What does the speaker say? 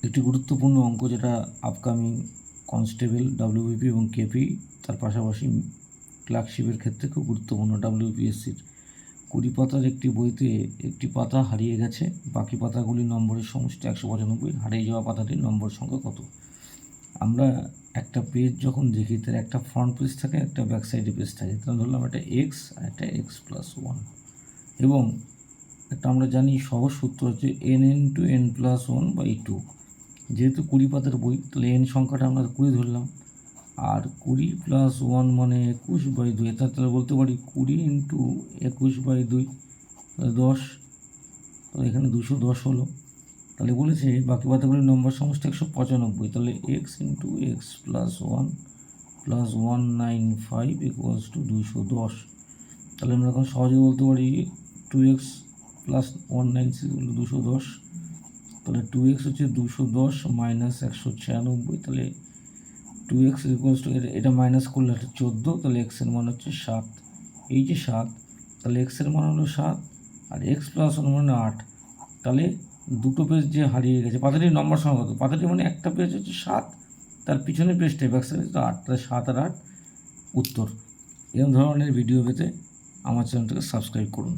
একটি গুরুত্বপূর্ণ অঙ্ক যেটা আপকামিং কনস্টেবল ডাব্লিউবিপি এবং কেপি তার পাশাপাশি ক্লার্কশিপের ক্ষেত্রে খুব গুরুত্বপূর্ণ। ডাব্লিউপিএসসির 20 পাতার একটি বইতে একটি পাতা হারিয়ে গেছে, বাকি পাতাগুলির নম্বরের সমষ্টি 195, হারিয়ে যাওয়া পাতাটির নম্বর সংখ্যা কত? আমরা একটা পেজ যখন দেখি তার একটা ফ্রন্ট পেজ থাকে, একটা ব্যাক সাইডে পেজ থাকে। তাহলে ধরলাম একটা এক্স আর একটা x+1, এবং একটা আমরা জানি সহজ সূত্র হচ্ছে n(n)(n+1/2। যেহেতু 20 পাতার বই, তাহলে n সংখ্যাটা আমরা 20 ধরলাম, আর 20+1 মানে 21/2। তাহলে বলতে পারি 20 × 21/2 10, তো এখানে 210 হলো। তাহলে বলেছে বাকি পাতাগুলির নম্বর সমষ্টি 195, তাহলে x × x+1 + 195 = 210। তাহলে আমরা এখন সহজে বলতে পারি 2x + 196 হলো 210। তাহলে 2x হচ্ছে 210 - 196, তাহলে 2x = এটা মাইনাস করলে একটা 14, তাহলে x এর মান হচ্ছে 7। এই যে 7, তাহলে x এর মান হলো 7 আর x+1 মানে 8। তাহলে দুটো পেজ যে হারিয়ে গেছে, পাতাটির নম্বর সংখ্যা কত? পাতাটি মানে একটা পেজ হচ্ছে 7, তার পিছনের পেজটাই ব্যাক সাইড তো 8, তাহলে 7 আর 8 উত্তর। এরকম ধরনের ভিডিও পেতে আমার চ্যানেলটাকে সাবস্ক্রাইব করুন।